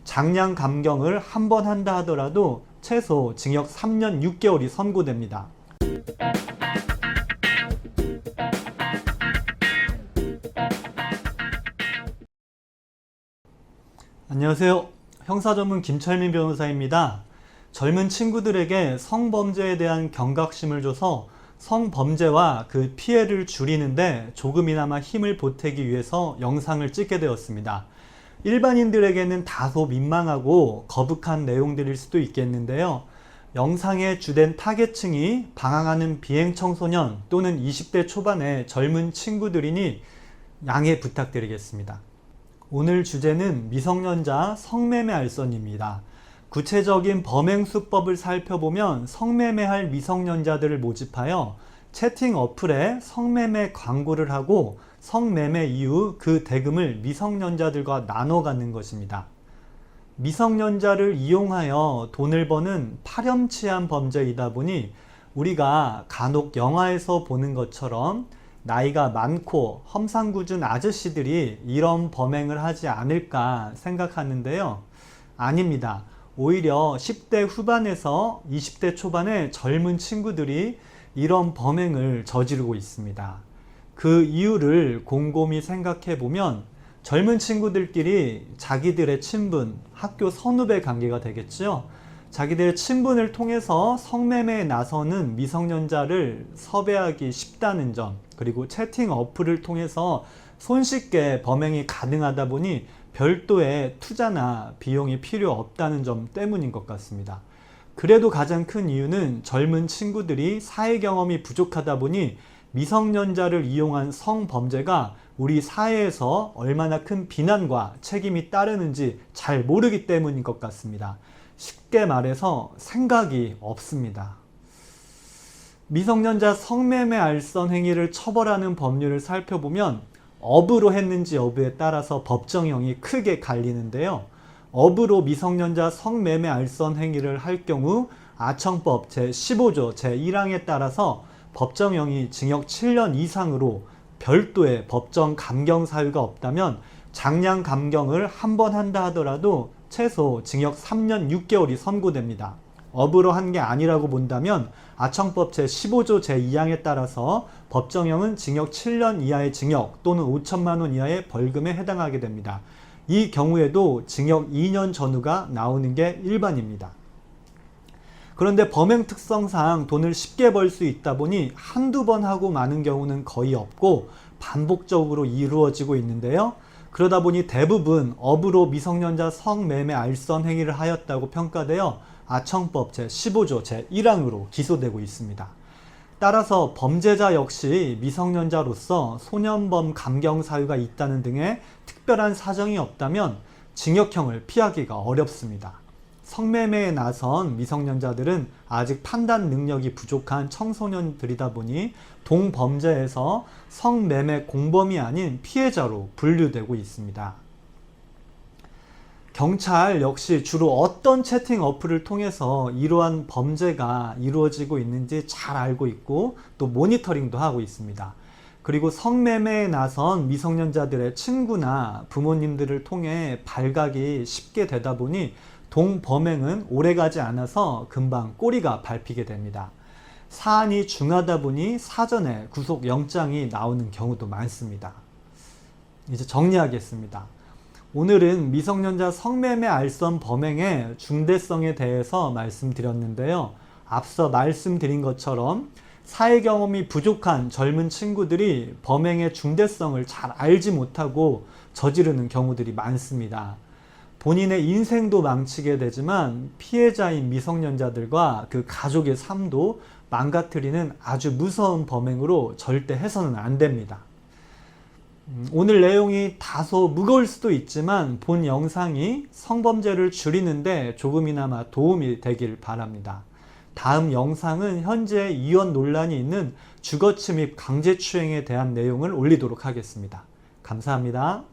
장량 감경을 한 번 한다 하더라도 최소 징역 3년 6개월이 선고됩니다. 안녕하세요. 형사전문 김철민 변호사입니다. 젊은 친구들에게 성범죄에 대한 경각심을 줘서 성범죄와 그 피해를 줄이는데 조금이나마 힘을 보태기 위해서 영상을 찍게 되었습니다. 일반인들에게는 다소 민망하고 거북한 내용들일 수도 있겠는데요. 영상의 주된 타겟층이 방황하는 비행청소년 또는 20대 초반의 젊은 친구들이니 양해 부탁드리겠습니다. 오늘 주제는 미성년자 성매매 알선입니다. 구체적인 범행 수법을 살펴보면 성매매할 미성년자들을 모집하여 채팅 어플에 성매매 광고를 하고 성매매 이후 그 대금을 미성년자들과 나눠 갖는 것입니다. 미성년자를 이용하여 돈을 버는 파렴치한 범죄이다 보니 우리가 간혹 영화에서 보는 것처럼 나이가 많고 험상궂은 아저씨들이 이런 범행을 하지 않을까 생각하는데요. 아닙니다. 오히려 10대 후반에서 20대 초반의 젊은 친구들이 이런 범행을 저지르고 있습니다. 그 이유를 곰곰이 생각해 보면 젊은 친구들끼리 자기들의 친분, 학교 선후배 관계가 되겠죠. 자기들의 친분을 통해서 성매매에 나서는 미성년자를 섭외하기 쉽다는 점, 그리고 채팅 어플을 통해서 손쉽게 범행이 가능하다 보니 별도의 투자나 비용이 필요 없다는 점 때문인 것 같습니다. 그래도 가장 큰 이유는 젊은 친구들이 사회 경험이 부족하다 보니 미성년자를 이용한 성범죄가 우리 사회에서 얼마나 큰 비난과 책임이 따르는지 잘 모르기 때문인 것 같습니다. 쉽게 말해서 생각이 없습니다. 미성년자 성매매 알선 행위를 처벌하는 법률을 살펴보면 업으로 했는지 여부에 따라서 법정형이 크게 갈리는데요. 업으로 미성년자 성매매 알선 행위를 할 경우 아청법 제15조 제1항에 따라서 법정형이 징역 7년 이상으로 별도의 법정 감경 사유가 없다면 장량 감경을 한 번 한다 하더라도 최소 징역 3년 6개월이 선고됩니다. 업으로 한 게 아니라고 본다면 아청법 제15조 제2항에 따라서 법정형은 징역 7년 이하의 징역 또는 5천만 원 이하의 벌금에 해당하게 됩니다. 이 경우에도 징역 2년 전후가 나오는 게 일반입니다. 그런데 범행 특성상 돈을 쉽게 벌 수 있다 보니 한두 번 하고 마는 경우는 거의 없고 반복적으로 이루어지고 있는데요. 그러다 보니 대부분 업으로 미성년자 성매매 알선 행위를 하였다고 평가되어 아청법 제15조 제1항으로 기소되고 있습니다. 따라서 범죄자 역시 미성년자로서 소년범 감경 사유가 있다는 등의 특별한 사정이 없다면 징역형을 피하기가 어렵습니다. 성매매에 나선 미성년자들은 아직 판단 능력이 부족한 청소년들이다 보니 동범죄에서 성매매 공범이 아닌 피해자로 분류되고 있습니다. 경찰 역시 주로 어떤 채팅 어플을 통해서 이러한 범죄가 이루어지고 있는지 잘 알고 있고 또 모니터링도 하고 있습니다. 그리고 성매매에 나선 미성년자들의 친구나 부모님들을 통해 발각이 쉽게 되다 보니 동범행은 오래가지 않아서 금방 꼬리가 밟히게 됩니다. 사안이 중하다 보니 사전에 구속영장이 나오는 경우도 많습니다. 이제 정리하겠습니다. 오늘은 미성년자 성매매 알선 범행의 중대성에 대해서 말씀드렸는데요. 앞서 말씀드린 것처럼 사회 경험이 부족한 젊은 친구들이 범행의 중대성을 잘 알지 못하고 저지르는 경우들이 많습니다. 본인의 인생도 망치게 되지만 피해자인 미성년자들과 그 가족의 삶도 망가뜨리는 아주 무서운 범행으로 절대 해서는 안 됩니다. 오늘 내용이 다소 무거울 수도 있지만 본 영상이 성범죄를 줄이는데 조금이나마 도움이 되길 바랍니다. 다음 영상은 현재 이혼 논란이 있는 주거침입 강제추행에 대한 내용을 올리도록 하겠습니다. 감사합니다.